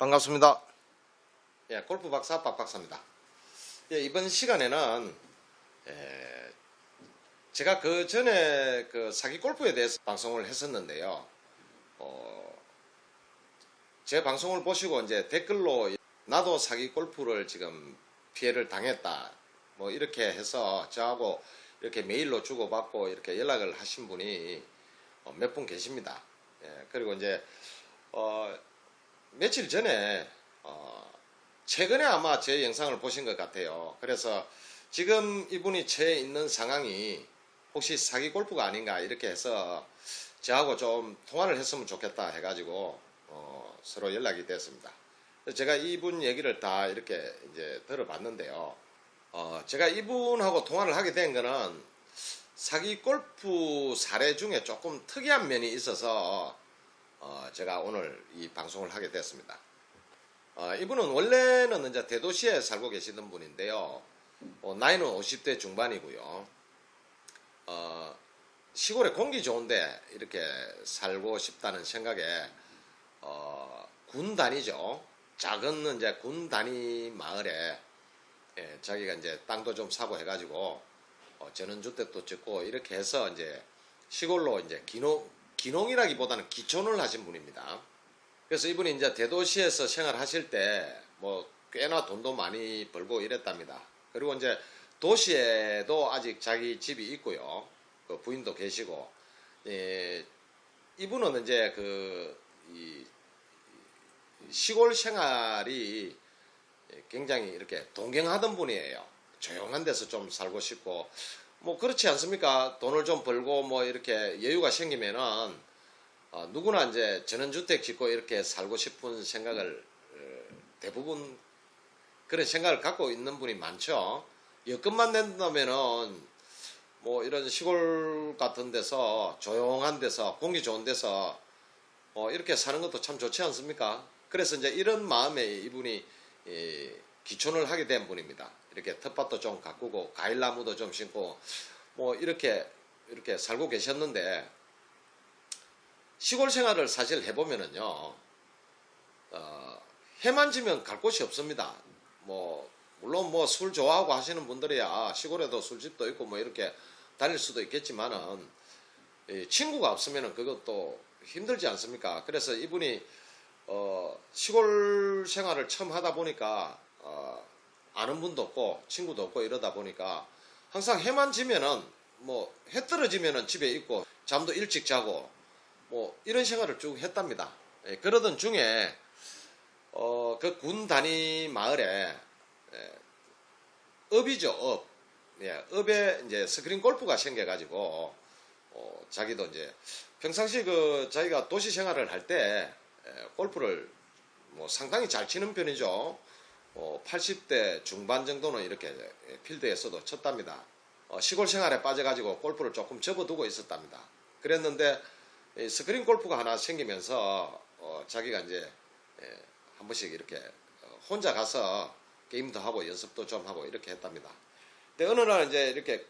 반갑습니다. 예, 골프 박사 박 박사입니다. 예, 이번 시간에는 제가 그 전에 그 사기 골프에 대해서 방송을 했었는데요. 제 방송을 보시고 이제 댓글로 나도 사기 골프를 지금 피해를 당했다, 뭐 이렇게 해서 저하고 이렇게 메일로 주고받고 이렇게 연락을 하신 분이 몇 분 계십니다. 예, 그리고 이제 며칠 전에 최근에 아마 제 영상을 보신 것 같아요. 그래서 지금 이분이 처해 있는 상황이 혹시 사기 골프가 아닌가 이렇게 해서 저하고 좀 통화를 했으면 좋겠다 해가지고 서로 연락이 됐습니다. 제가 이분 얘기를 다 이렇게 이제 들어봤는데요. 제가 이분하고 통화를 하게 된 거는 사기 골프 사례 중에 조금 특이한 면이 있어서 제가 오늘 이 방송을 하게 됐습니다. 이분은 원래는 이제 대도시에 살고 계시던 분인데요. 나이는 50대 중반이고요. 시골에 공기 좋은데 이렇게 살고 싶다는 생각에 군 단위죠. 작은 이제 군 단위 마을에 자기가 이제 땅도 좀 사고 해가지고 전원주택도 짓고 이렇게 해서 이제 시골로 이제 기농이라기보다는 기촌을 하신 분입니다. 그래서 이분이 이제 대도시에서 생활하실 때 뭐 꽤나 돈도 많이 벌고 이랬답니다. 그리고 이제 도시에도 아직 자기 집이 있고요. 그 부인도 계시고, 이분은 이제 이 시골 생활이 굉장히 이렇게 동경하던 분이에요. 조용한 데서 좀 살고 싶고, 뭐 그렇지 않습니까? 돈을 좀 벌고 뭐 이렇게 여유가 생기면은 누구나 이제 전원주택 짓고 이렇게 살고 싶은 생각을 대부분 그런 생각을 갖고 있는 분이 많죠. 여건만 된다면은 뭐 이런 시골 같은 데서 조용한 데서 공기 좋은 데서 이렇게 사는 것도 참 좋지 않습니까? 그래서 이제 이런 마음에 이분이 기촌을 하게 된 분입니다. 이렇게 텃밭도 좀 가꾸고 과일나무도 좀 심고 뭐 이렇게 살고 계셨는데, 시골 생활을 사실 해보면은요, 해만 지면 갈 곳이 없습니다. 뭐 물론 뭐 술 좋아하고 하시는 분들이야 시골에도 술집도 있고 뭐 이렇게 다닐 수도 있겠지만은 친구가 없으면은 그것도 힘들지 않습니까? 그래서 이분이 시골 생활을 처음 하다 보니까 아는 분도 없고 친구도 없고 이러다 보니까 항상 해만 지면은 뭐 해 떨어지면은 집에 있고 잠도 일찍 자고 뭐 이런 생활을 쭉 했답니다. 그러던 중에 그 군 단위 마을에 업이죠, 업. 업에 이제 스크린 골프가 생겨가지고 자기도 이제 평상시 자기가 도시 생활을 할 때 골프를 뭐 상당히 잘 치는 편이죠. 80대 중반 정도는 이렇게 필드에서도 쳤답니다. 시골 생활에 빠져가지고 골프를 조금 접어두고 있었답니다. 그랬는데 스크린 골프가 하나 생기면서 자기가 이제 한 번씩 이렇게 혼자 가서 게임도 하고 연습도 좀 하고 이렇게 했답니다. 근데 어느 날 이제 이렇게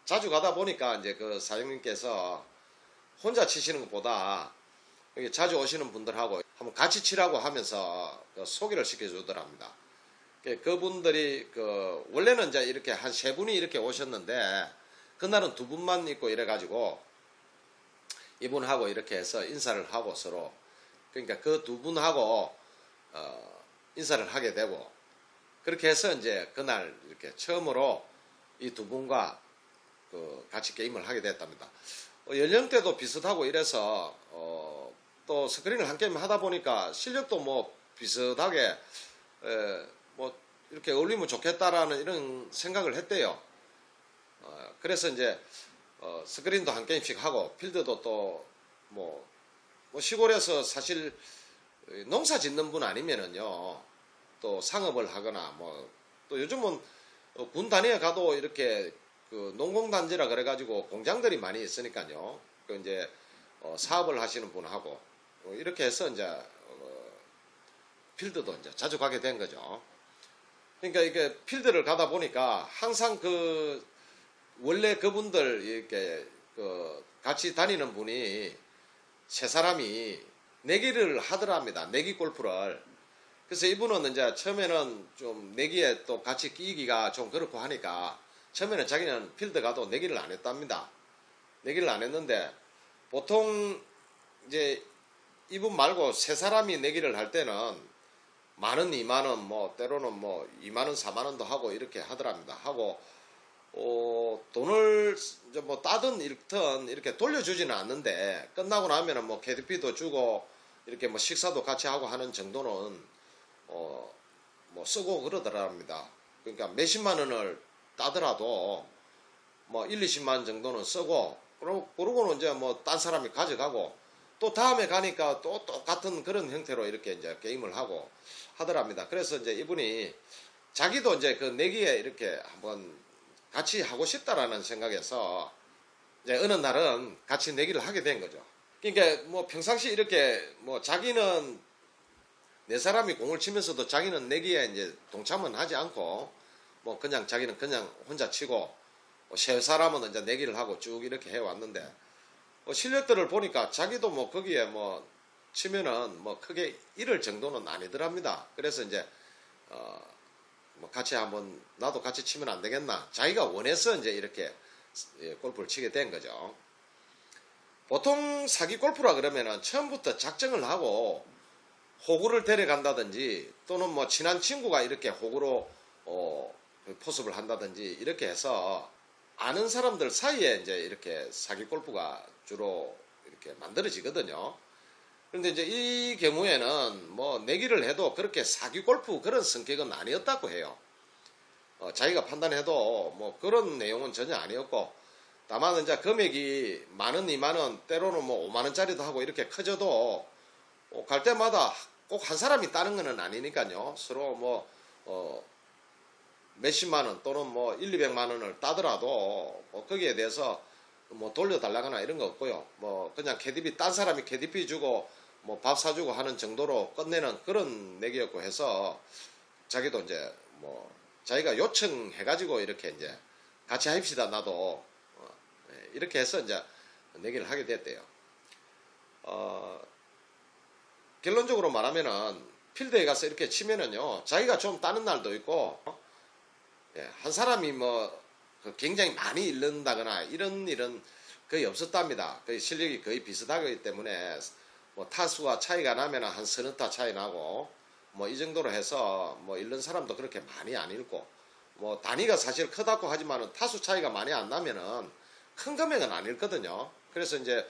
자주 가다 보니까 이제 그 사장님께서 혼자 치시는 것보다 여기 자주 오시는 분들하고 한번 같이 치라고 하면서 소개를 시켜주더랍니다. 그분들이 원래는 이제 이렇게 한 세 분이 이렇게 오셨는데 그날은 두 분만 있고 이래가지고 이분하고 이렇게 해서 인사를 하고 서로, 그러니까 그 두 분하고 인사를 하게 되고 그렇게 해서 이제 그날 이렇게 처음으로 이 두 분과 같이 게임을 하게 됐답니다. 연령대도 비슷하고 이래서 또 스크린을 한 게임 하다 보니까 실력도 뭐 비슷하게 뭐 이렇게 어울리면 좋겠다라는 이런 생각을 했대요. 그래서 이제 스크린도 한 게임씩 하고 필드도 또 뭐 시골에서 사실 농사 짓는 분 아니면은요 또 상업을 하거나 뭐 또 요즘은 군 단위에 가도 이렇게 농공단지라 그래가지고 공장들이 많이 있으니까요. 이제 사업을 하시는 분하고 이렇게 해서 이제 필드도 이제 자주 가게 된 거죠. 그러니까 이게 필드를 가다 보니까 항상 원래 그분들 이렇게 같이 다니는 분이 세 사람이 내기를 하더랍니다. 내기 골프를. 그래서 이분은 이제 처음에는 좀 내기에 또 같이 끼기가 좀 그렇고 하니까 처음에는 자기는 필드 가도 내기를 안 했답니다. 내기를 안 했는데 보통 이제 이분 말고 세 사람이 내기를 할 때는 만원, 2만원, 뭐 때로는 뭐 2만원, 4만원도 하고 이렇게 하더랍니다. 하고 돈을 이제 뭐 따든 잃든 이렇게 돌려주지는 않는데 끝나고 나면은 뭐 KDP도 주고 이렇게 뭐 식사도 같이 하고 하는 정도는 뭐 쓰고 그러더랍니다. 그러니까 몇십만 원을 따더라도 뭐 1, 20만 원 정도는 쓰고 그러고는 이제 뭐 딴 사람이 가져가고 또 다음에 가니까 또 똑같은 그런 형태로 이렇게 이제 게임을 하고 하더랍니다. 그래서 이제 이분이 자기도 이제 그 내기에 이렇게 한번 같이 하고 싶다라는 생각에서 이제 어느 날은 같이 내기를 하게 된 거죠. 그러니까 뭐 평상시 이렇게 뭐 자기는 네 사람이 공을 치면서도 자기는 내기에 이제 동참은 하지 않고 뭐 그냥 자기는 그냥 혼자 치고 세 사람은 이제 내기를 하고 쭉 이렇게 해왔는데 실력들을 보니까 자기도 뭐 거기에 뭐 치면은 뭐 크게 잃을 정도는 아니더랍니다. 그래서 이제 뭐 같이 한번 나도 같이 치면 안 되겠나 자기가 원해서 이제 이렇게 골프를 치게 된 거죠. 보통 사기 골프라 그러면은 처음부터 작정을 하고 호구를 데려간다든지 또는 뭐 친한 친구가 이렇게 호구로 포섭을 한다든지 이렇게 해서 아는 사람들 사이에 이제 이렇게 사기 골프가 주로 이렇게 만들어지거든요. 그런데 이제 이 경우에는 뭐 내기를 해도 그렇게 사기 골프 그런 성격은 아니었다고 해요. 자기가 판단해도 뭐 그런 내용은 전혀 아니었고 다만 이제 금액이 만원, 2만원 때로는 뭐 5만원짜리도 하고 이렇게 커져도 갈 때마다 꼭 한 사람이 따는 건 아니니까요. 서로 뭐 몇십만원 또는 뭐 1, 200만원을 따더라도 뭐 거기에 대해서 뭐 돌려달라거나 이런 거 없고요. 뭐 그냥 KDP 딴 사람이 KDP 주고 뭐 밥 사주고 하는 정도로 끝내는 그런 내기였고 해서 자기도 이제 뭐 자기가 요청해가지고 이렇게 이제 같이 합시다 나도 이렇게 해서 이제 내기를 하게 됐대요. 결론적으로 말하면은 필드에 가서 이렇게 치면은요 자기가 좀 따는 날도 있고 한 사람이 뭐 굉장히 많이 잃는다거나 이런 일은 거의 없었답니다. 거의 실력이 거의 비슷하기 때문에 뭐 타수가 차이가 나면 한 서너 타 차이 나고 뭐 이 정도로 해서 뭐 잃는 사람도 그렇게 많이 안 잃고 뭐 단위가 사실 크다고 하지만은 타수 차이가 많이 안 나면은 큰 금액은 안 잃거든요. 그래서 이제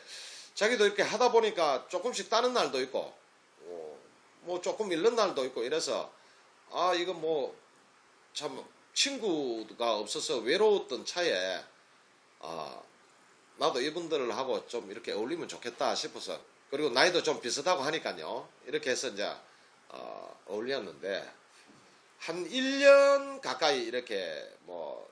자기도 이렇게 하다 보니까 조금씩 따는 날도 있고 뭐 조금 잃는 날도 있고 이래서 이거 뭐 참 친구가 없어서 외로웠던 차에 나도 이분들하고 좀 이렇게 어울리면 좋겠다 싶어서 그리고 나이도 좀 비슷하고 하니까요 이렇게 해서 이제 어울렸는데 한 1년 가까이 이렇게 뭐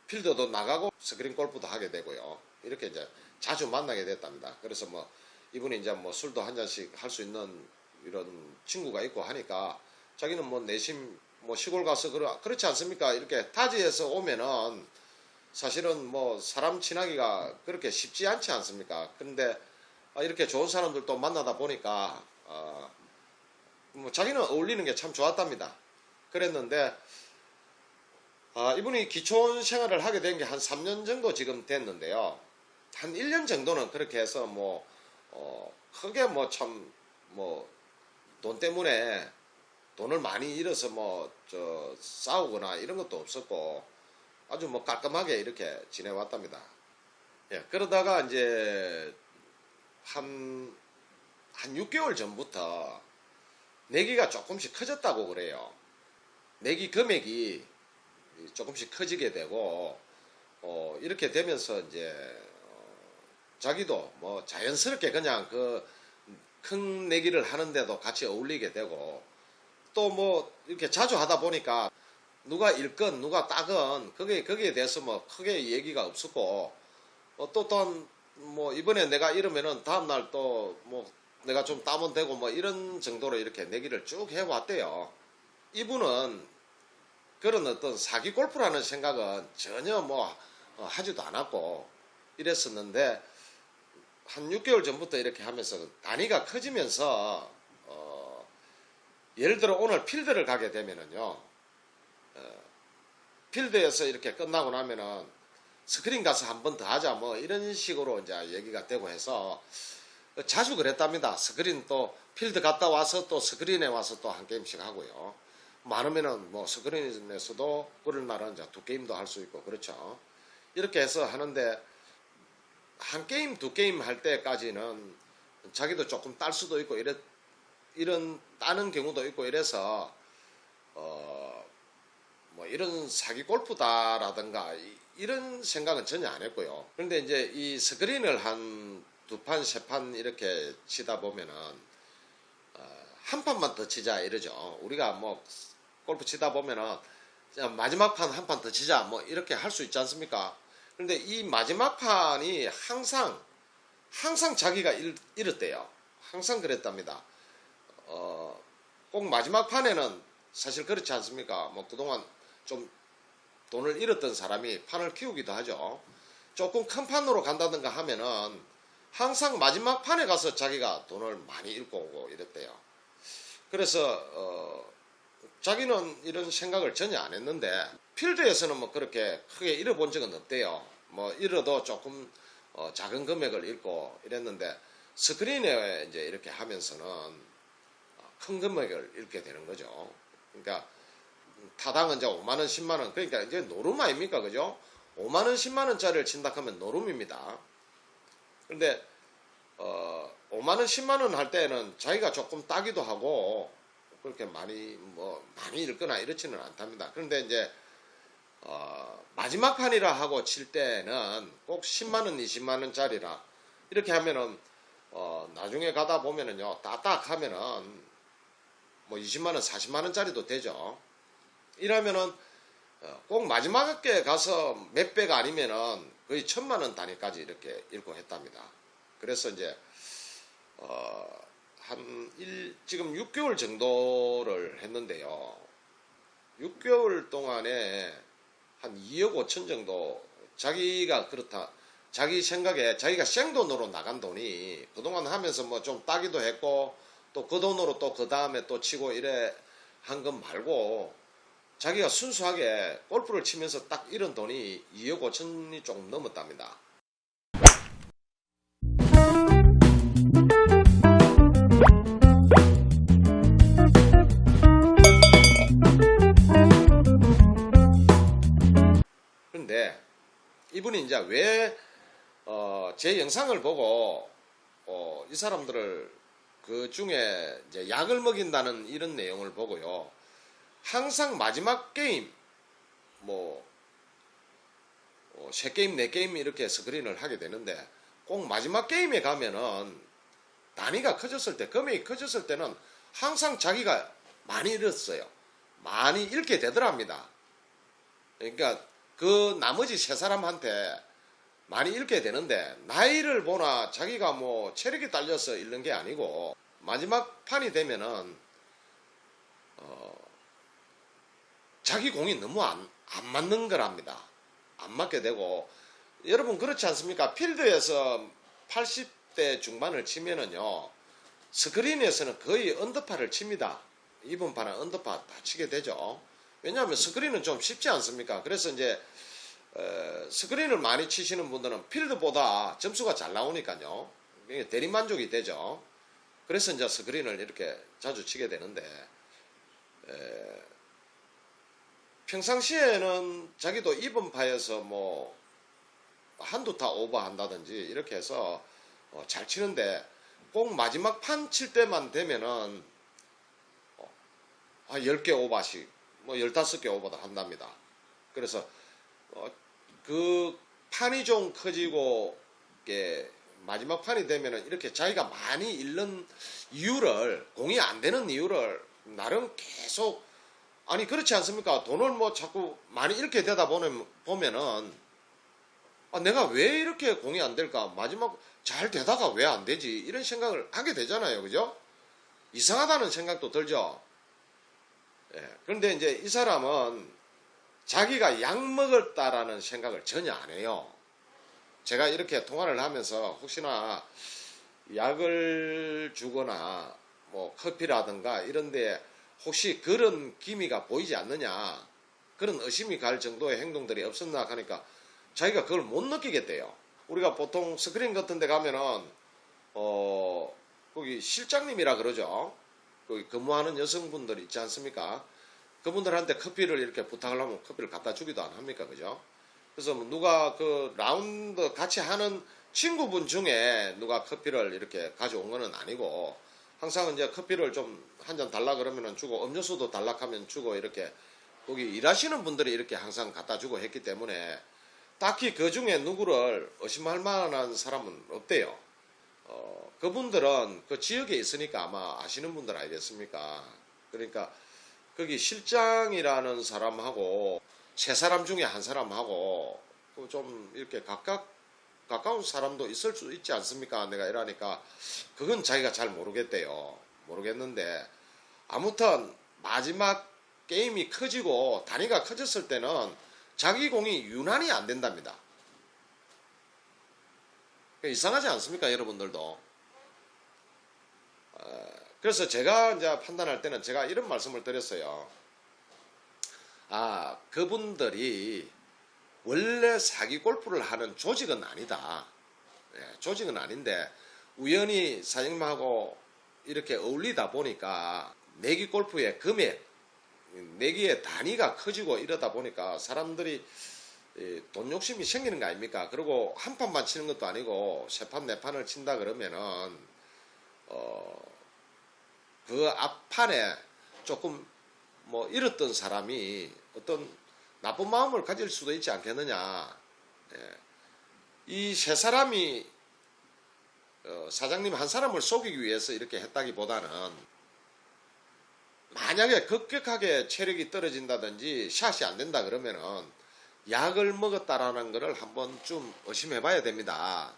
필드도 나가고 스크린 골프도 하게 되고요 이렇게 이제 자주 만나게 됐답니다. 그래서 뭐 이분이 이제 뭐 술도 한 잔씩 할 수 있는 이런 친구가 있고 하니까 자기는 뭐 내심 뭐 시골 가서 그렇지 않습니까? 이렇게 타지에서 오면은 사실은 뭐 사람 친하기가 그렇게 쉽지 않지 않습니까? 그런데 이렇게 좋은 사람들도 만나다 보니까 뭐 자기는 어울리는 게 참 좋았답니다. 그랬는데 이분이 기촌 생활을 하게 된 게 한 3년 정도 지금 됐는데요. 한 1년 정도는 그렇게 해서 뭐 크게 뭐 참 뭐 돈 때문에 돈을 많이 잃어서 뭐 싸우거나 이런 것도 없었고 아주 뭐 깔끔하게 이렇게 지내왔답니다. 예, 그러다가 이제 한 6개월 전부터 내기가 조금씩 커졌다고 그래요. 내기 금액이 조금씩 커지게 되고 이렇게 되면서 이제 자기도 뭐 자연스럽게 그냥 그 큰 내기를 하는데도 같이 어울리게 되고 또 뭐 이렇게 자주 하다 보니까 누가 잃건 누가 따건 거기에 대해서 뭐 크게 얘기가 없었고 또 뭐 이번에 내가 잃으면은 다음날 또 뭐 내가 좀 따면 되고 뭐 이런 정도로 이렇게 내기를 쭉 해왔대요. 이분은 그런 어떤 사기 골프라는 생각은 전혀 뭐 하지도 않았고 이랬었는데 한 6개월 전부터 이렇게 하면서 단위가 커지면서 예를 들어 오늘 필드를 가게 되면은요, 필드에서 이렇게 끝나고 나면은 스크린 가서 한 번 더 하자 뭐 이런 식으로 이제 얘기가 되고 해서 자주 그랬답니다. 스크린 또 필드 갔다 와서 또 스크린에 와서 또 한 게임씩 하고요. 많으면은 뭐 스크린에서도 그럴 날은 이제 두 게임도 할 수 있고 그렇죠. 이렇게 해서 하는데 한 게임 두 게임 할 때까지는 자기도 조금 딸 수도 있고 이런 따는 경우도 있고 이래서 뭐 이런 사기 골프다라든가 이런 생각은 전혀 안 했고요. 그런데 이제 이 스크린을 한 두 판, 세 판 이렇게 치다 보면은 한 판만 더 치자 이러죠. 우리가 뭐 골프 치다 보면은 마지막 판 한 판 더 치자 뭐 이렇게 할 수 있지 않습니까? 그런데 이 마지막 판이 항상 자기가 이렇대요. 항상 그랬답니다. 꼭 마지막 판에는 사실 그렇지 않습니까? 뭐 그동안 좀 돈을 잃었던 사람이 판을 키우기도 하죠. 조금 큰 판으로 간다든가 하면은 항상 마지막 판에 가서 자기가 돈을 많이 잃고 오고 이랬대요. 그래서 자기는 이런 생각을 전혀 안 했는데 필드에서는 뭐 그렇게 크게 잃어본 적은 없대요. 뭐 잃어도 조금 작은 금액을 잃고 이랬는데 스크린에 이제 이렇게 하면서는 큰 금액을 잃게 되는 거죠. 그러니까 타당은 이제 5만원, 10만원, 그러니까 이제 노름 아닙니까? 그죠? 5만원, 10만원짜리를 친다 하면 노름입니다. 근데 5만원, 10만원 할 때는 자기가 조금 따기도 하고 그렇게 많이 읽거나 이렇지는 않답니다. 그런데 이제 마지막 판이라 하고 칠 때는 꼭 10만원, 20만원짜리라 이렇게 하면은 나중에 가다 보면은요, 따딱 하면은 뭐 20만원, 40만원짜리도 되죠. 이러면은 꼭 마지막에 가서 몇 배가 아니면은 거의 1000만원 단위까지 이렇게 읽고 했답니다. 그래서 이제 지금 6개월 정도를 했는데요. 6개월 동안에 한 2억 5천 정도 자기가 그렇다. 자기 생각에 자기가 생돈으로 나간 돈이 그동안 하면서 뭐 좀 따기도 했고 또 그 돈으로 또 그 다음에 또 치고 이래 한 것 말고 자기가 순수하게 골프를 치면서 딱 잃은 돈이 2억 5천이 조금 넘었답니다. 그런데 이분이 이제 왜 제 영상을 보고 이 사람들을 그 중에 이제 약을 먹인다는 이런 내용을 보고요. 항상 마지막 게임 뭐 3게임 4게임 이렇게 스크린을 하게 되는데 꼭 마지막 게임에 가면은 단위가 커졌을 때 금액이 커졌을 때는 항상 자기가 많이 잃었어요. 많이 잃게 되더랍니다. 그러니까 그 나머지 세 사람한테 많이 잃게 되는데 나이를 보나 자기가 뭐 체력이 딸려서 잃는 게 아니고 마지막 판이 되면은 자기 공이 너무 안 맞는 거랍니다. 안 맞게 되고 여러분 그렇지 않습니까? 필드에서 80대 중반을 치면은요 스크린에서는 거의 언더파를 칩니다. 이번 판은 언더파 다 치게 되죠. 왜냐하면 스크린은 좀 쉽지 않습니까? 그래서 이제 스크린을 많이 치시는 분들은 필드보다 점수가 잘 나오니까요. 대리만족이 되죠. 그래서 이제 스크린을 이렇게 자주 치게 되는데 평상시에는 자기도 이번 파에서 뭐 한두 타 오버한다든지 이렇게 해서 잘 치는데 꼭 마지막 판 칠 때만 되면은 10개 오버씩 뭐 15개 오버도 한답니다. 그래서 그 판이 좀 커지고 마지막 판이 되면은 이렇게 자기가 많이 잃는 이유를 공이 안 되는 이유를 나름 계속 아니 그렇지 않습니까? 돈을 뭐 자꾸 많이 잃게 되다 보면은 내가 왜 이렇게 공이 안 될까? 마지막 잘 되다가 왜 안 되지? 이런 생각을 하게 되잖아요. 그죠? 이상하다는 생각도 들죠. 예, 그런데 이제 이 사람은 자기가 약 먹었다라는 생각을 전혀 안 해요. 제가 이렇게 통화를 하면서 혹시나 약을 주거나 뭐 커피라든가 이런데 혹시 그런 기미가 보이지 않느냐, 그런 의심이 갈 정도의 행동들이 없었나 하니까 자기가 그걸 못 느끼겠대요. 우리가 보통 스크린 같은 데 가면은 거기 실장님이라 그러죠. 거기 근무하는 여성분들 있지 않습니까? 그분들한테 커피를 이렇게 부탁을 하면 커피를 갖다 주기도 안 합니까? 그죠? 그래서 뭐 누가 그 라운드 같이 하는 친구분 중에 누가 커피를 이렇게 가져온 거는 아니고, 항상 이제 커피를 좀 한 잔 달라 그러면은 주고, 음료수도 달라 하면 주고, 이렇게 거기 일하시는 분들이 이렇게 항상 갖다 주고 했기 때문에 딱히 그 중에 누구를 의심할 만한 사람은 없대요. 그분들은 그 지역에 있으니까 아마 아시는 분들 아니겠습니까? 그러니까 거기 실장이라는 사람하고 세 사람 중에 한 사람하고 좀 이렇게 가까운 사람도 있을 수 있지 않습니까? 내가 이러니까 그건 자기가 잘 모르겠대요. 모르겠는데 아무튼 마지막 게임이 커지고 단위가 커졌을 때는 자기 공이 유난히 안 된답니다. 이상하지 않습니까? 여러분들도. 그래서 제가 이제 판단할 때는 제가 이런 말씀을 드렸어요. 그분들이 원래 사기 골프를 하는 조직은 아니다. 조직은 아닌데 우연히 사장님하고 이렇게 어울리다 보니까 내기 골프의 금액, 내기의 단위가 커지고 이러다 보니까 사람들이 돈 욕심이 생기는 거 아닙니까? 그리고 한 판만 치는 것도 아니고 세 판, 네 판을 친다 그러면은 그 앞판에 조금 뭐 잃었던 사람이 어떤 나쁜 마음을 가질 수도 있지 않겠느냐. 이 세 사람이 사장님 한 사람을 속이기 위해서 이렇게 했다기보다는 만약에 급격하게 체력이 떨어진다든지 샷이 안 된다 그러면은 약을 먹었다라는 것을 한번 좀 의심해 봐야 됩니다.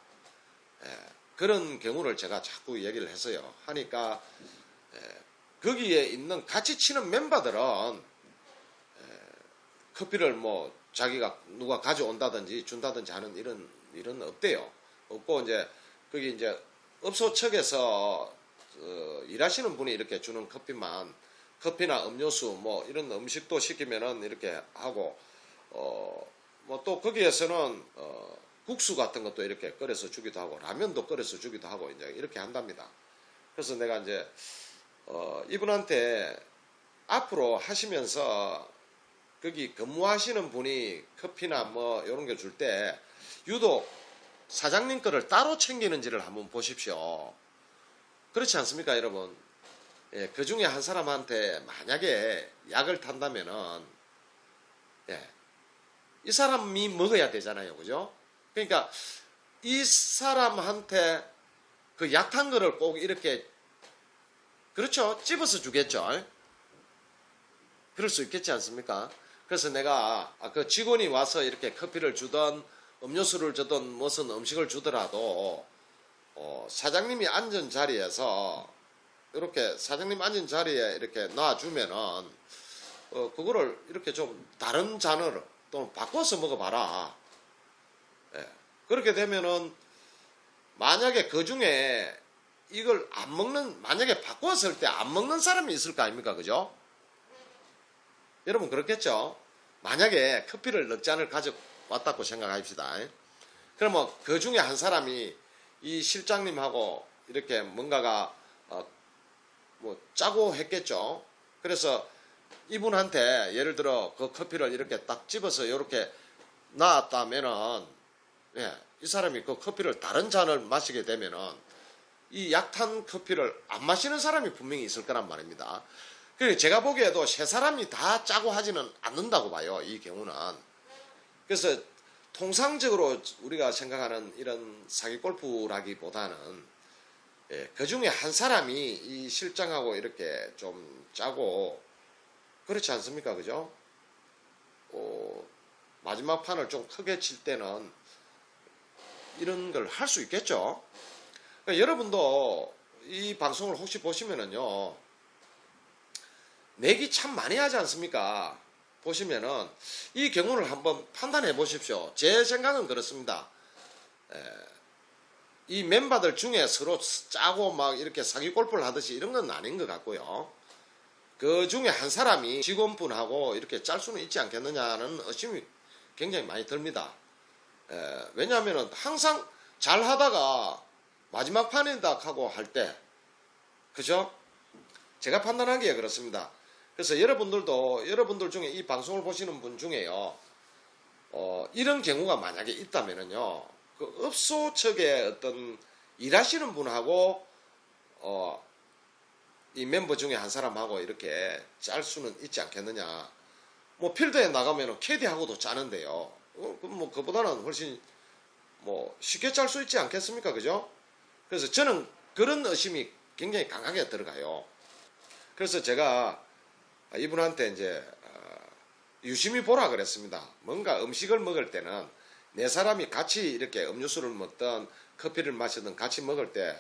그런 경우를 제가 자꾸 얘기를 했어요. 하니까 거기에 있는 같이 치는 멤버들은 커피를 뭐 자기가 누가 가져온다든지 준다든지 하는 이런 일은 없대요. 없고 이제 거기 이제 업소 측에서 일하시는 분이 이렇게 주는 커피만, 커피나 음료수 뭐 이런 음식도 시키면은 이렇게 하고 뭐 또 거기에서는 국수 같은 것도 이렇게 끓여서 주기도 하고 라면도 끓여서 주기도 하고 이제 이렇게 한답니다. 그래서 내가 이제 이분한테 앞으로 하시면서 거기 근무하시는 분이 커피나 뭐 이런 거 줄 때 유독 사장님 거를 따로 챙기는지를 한번 보십시오. 그렇지 않습니까, 여러분? 그 중에 한 사람한테 만약에 약을 탄다면은 이 사람이 먹어야 되잖아요, 그죠? 그러니까 이 사람한테 그 약 탄 거를 꼭 이렇게, 그렇죠, 찝어서 주겠죠. 그럴 수 있겠지 않습니까? 그래서 내가 그 직원이 와서 이렇게 커피를 주던 음료수를 주던 무슨 음식을 주더라도 사장님이 앉은 자리에서 이렇게 사장님 앉은 자리에 이렇게 놔주면은 그거를 이렇게 좀 다른 잔으로 또는 바꿔서 먹어봐라. 그렇게 되면은 만약에 그 중에 이걸 안 먹는, 만약에 바꿨을 때 안 먹는 사람이 있을 거 아닙니까, 그죠? 여러분 그렇겠죠? 만약에 커피를 넉 잔을 가져왔다고 생각합시다. 그러면 그 중에 한 사람이 이 실장님하고 이렇게 뭔가가 뭐 짜고 했겠죠. 그래서 이분한테 예를 들어 그 커피를 이렇게 딱 집어서 이렇게 놔왔다면은 이 사람이 그 커피를 다른 잔을 마시게 되면은 이 약탄 커피를 안 마시는 사람이 분명히 있을 거란 말입니다. 그래서 제가 보기에도 세 사람이 다 짜고 하지는 않는다고 봐요, 이 경우는. 그래서 통상적으로 우리가 생각하는 이런 사기 골프라기보다는 그 중에 한 사람이 이 실장하고 이렇게 좀 짜고, 그렇지 않습니까, 그죠? 마지막 판을 좀 크게 칠 때는 이런 걸 할 수 있겠죠. 그러니까 여러분도 이 방송을 혹시 보시면은요, 내기 참 많이 하지 않습니까? 보시면은 이 경우를 한번 판단해 보십시오. 제 생각은 그렇습니다. 이 멤버들 중에 서로 짜고 막 이렇게 사기 골프를 하듯이 이런 건 아닌 것 같고요. 그 중에 한 사람이 직원분하고 이렇게 짤 수는 있지 않겠느냐는 의심이 굉장히 많이 듭니다. 왜냐하면 항상 잘 하다가 마지막 판이다 하고 할 때, 그죠? 제가 판단하기에 그렇습니다. 그래서 여러분들 중에 이 방송을 보시는 분 중에요, 이런 경우가 만약에 있다면은요, 그 업소 측에 어떤 일하시는 분하고, 이 멤버 중에 한 사람하고 이렇게 짤 수는 있지 않겠느냐. 뭐 필드에 나가면은 캐디하고도 짜는데요. 그럼 뭐 그보다는 훨씬 뭐 쉽게 짤 수 있지 않겠습니까? 그죠? 그래서 저는 그런 의심이 굉장히 강하게 들어가요. 그래서 제가 이분한테 이제 유심히 보라 그랬습니다. 뭔가 음식을 먹을 때는 네 사람이 같이 이렇게 음료수를 먹든 커피를 마시든 같이 먹을 때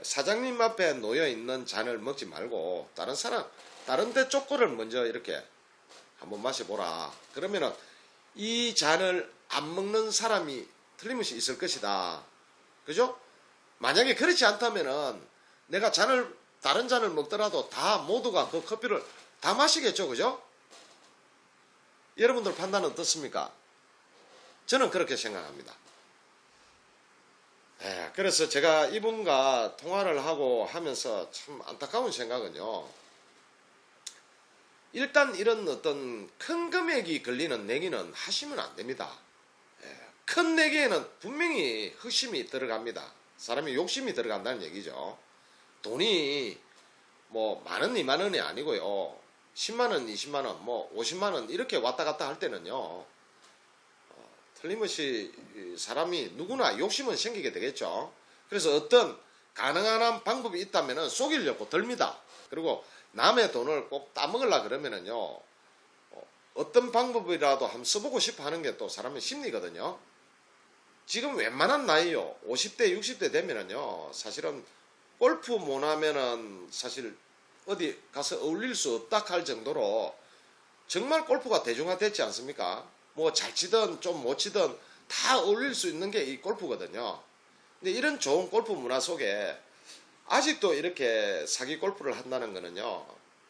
사장님 앞에 놓여 있는 잔을 먹지 말고 다른 데 쪼꼬를 먼저 이렇게 한번 마셔보라. 그러면은 이 잔을 안 먹는 사람이 틀림없이 있을 것이다. 그죠? 만약에 그렇지 않다면은 내가 다른 잔을 먹더라도 다 모두가 그 커피를 다 마시겠죠. 그죠? 여러분들 판단은 어떻습니까? 저는 그렇게 생각합니다. 그래서 제가 이분과 통화를 하고 하면서 참 안타까운 생각은요. 일단 이런 어떤 큰 금액이 걸리는 내기는 하시면 안 됩니다. 큰 내기에는 분명히 흑심이 들어갑니다. 사람이 욕심이 들어간다는 얘기죠. 돈이 뭐 만원, 2만원이 아니고요. 10만원, 20만원, 뭐 50만원 이렇게 왔다 갔다 할 때는요. 틀림없이 사람이 누구나 욕심은 생기게 되겠죠. 그래서 어떤 가능한 한 방법이 있다면 속이려고 덜니다. 그리고 남의 돈을 꼭 따먹으려 그러면은요, 어떤 방법이라도 한번 써보고 싶어 하는 게 또 사람의 심리거든요. 지금 웬만한 나이요, 50대, 60대 되면은요, 사실은 골프 못 하면은 사실 어디 가서 어울릴 수 없다 할 정도로 정말 골프가 대중화됐지 않습니까? 뭐 잘 치든 좀 못 치든 다 어울릴 수 있는 게 이 골프거든요. 근데 이런 좋은 골프 문화 속에 아직도 이렇게 사기 골프를 한다는 거는요.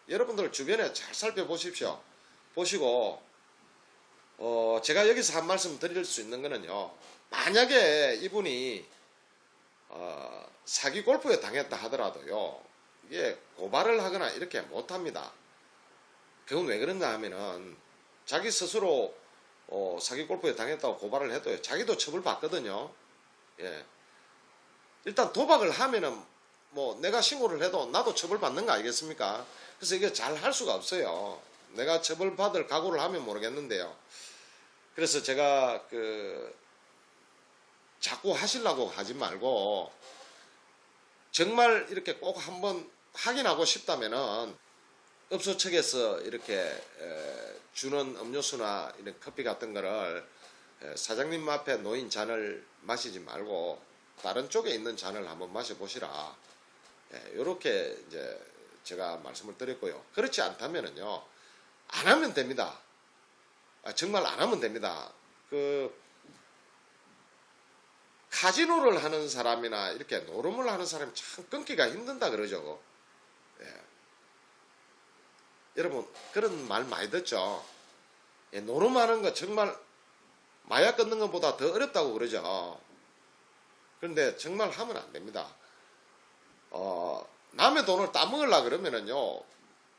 여러분들 주변에 잘 살펴보십시오. 보시고 제가 여기서 한 말씀 드릴 수 있는 거는요. 만약에 이분이 사기 골프에 당했다 하더라도요. 이게 고발을 하거나 이렇게 못합니다. 그건 왜 그런가 하면은 자기 스스로 사기 골프에 당했다고 고발을 해도 자기도 처벌받거든요. 예. 일단 도박을 하면은 뭐 내가 신고를 해도 나도 처벌받는 거 아니겠습니까? 그래서 이게 잘 할 수가 없어요. 내가 처벌받을 각오를 하면 모르겠는데요. 그래서 제가 자꾸 하시려고 하지 말고 정말 이렇게 꼭 한번 확인하고 싶다면은 업소 측에서 이렇게 주는 음료수나 이런 커피 같은 거를 사장님 앞에 놓인 잔을 마시지 말고 다른 쪽에 있는 잔을 한번 마셔보시라. 이렇게 이제 제가 말씀을 드렸고요. 그렇지 않다면은요, 안 하면 됩니다. 정말 안 하면 됩니다. 카지노를 하는 사람이나 이렇게 노름을 하는 사람이 참 끊기가 힘든다 그러죠. 여러분 그런 말 많이 듣죠. 노름하는 거 정말 마약 끊는 것보다 더 어렵다고 그러죠. 그런데 정말 하면 안 됩니다. 남의 돈을 따먹으려고 그러면은요,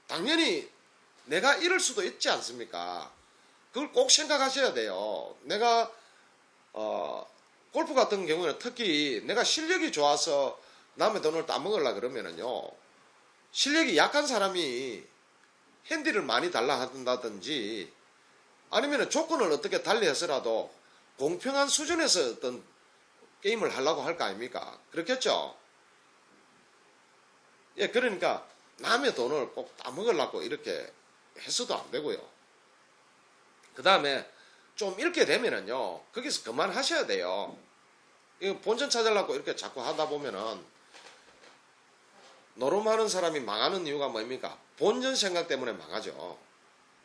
당연히 내가 잃을 수도 있지 않습니까? 그걸 꼭 생각하셔야 돼요. 내가 골프 같은 경우에는 특히 내가 실력이 좋아서 남의 돈을 따먹으려고 그러면은요, 실력이 약한 사람이 핸디를 많이 달라 한다든지 아니면 조건을 어떻게 달리해서라도 공평한 수준에서 어떤 게임을 하려고 할 거 아닙니까? 그렇겠죠? 예, 그러니까 남의 돈을 꼭 따먹으려고 이렇게 해서도 안 되고요. 그 다음에 좀 잃게 되면은요, 거기서 그만하셔야 돼요. 이거 본전 찾으려고 이렇게 자꾸 하다 보면은 노름하는 사람이 망하는 이유가 뭡니까? 본전 생각 때문에 망하죠.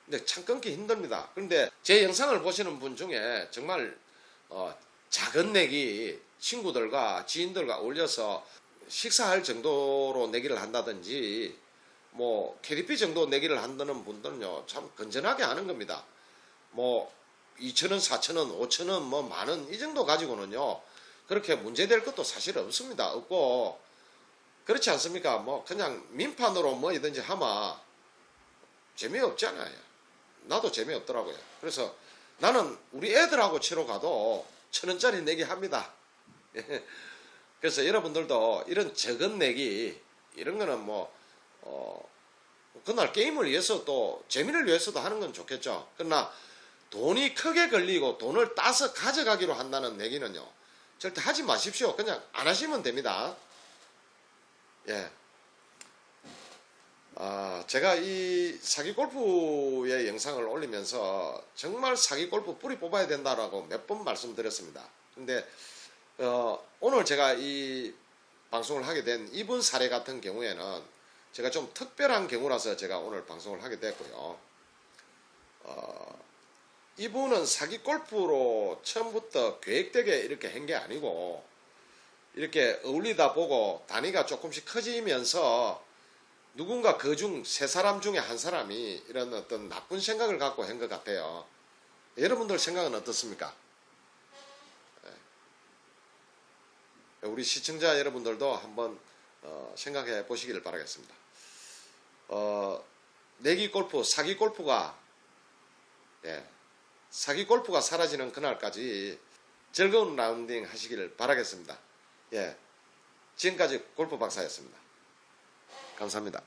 근데 참 끊기 힘듭니다. 그런데 제 영상을 보시는 분 중에 정말 작은 내기 친구들과 지인들과 어울려서 식사할 정도로 내기를 한다든지 뭐 KDP 정도 내기를 한다는 분들은요 참 건전하게 하는 겁니다. 뭐 2,000원, 4,000원, 5,000원, 뭐 만원 이 정도 가지고는요 그렇게 문제될 것도 사실 없습니다. 없고 그렇지 않습니까? 뭐 그냥 민판으로 뭐이든지 하면 재미없잖아요. 나도 재미없더라고요. 그래서 나는 우리 애들하고 치러 가도 1,000원짜리 내기 합니다. 그래서 여러분들도 이런 적은 내기 이런 거는 뭐 그날 게임을 위해서 또 재미를 위해서도 하는 건 좋겠죠. 그러나 돈이 크게 걸리고 돈을 따서 가져가기로 한다는 내기는요 절대 하지 마십시오. 그냥 안 하시면 됩니다. 예. 제가 이 사기 골프의 영상을 올리면서 정말 사기 골프 뿌리 뽑아야 된다라고 몇 번 말씀드렸습니다. 근데 오늘 제가 이 방송을 하게 된 이분 사례 같은 경우에는 제가 좀 특별한 경우라서 제가 오늘 방송을 하게 됐고요. 이분은 사기 골프로 처음부터 계획되게 이렇게 한 게 아니고 이렇게 어울리다 보고 단위가 조금씩 커지면서 누군가 그중 세 사람 중에 한 사람이 이런 어떤 나쁜 생각을 갖고 한 것 같아요. 여러분들 생각은 어떻습니까? 우리 시청자 여러분들도 한번 생각해 보시기를 바라겠습니다. 내기 골프, 사기 골프가 사기 골프가 사라지는 그날까지 즐거운 라운딩 하시기를 바라겠습니다. 지금까지 골프 박사였습니다. 감사합니다.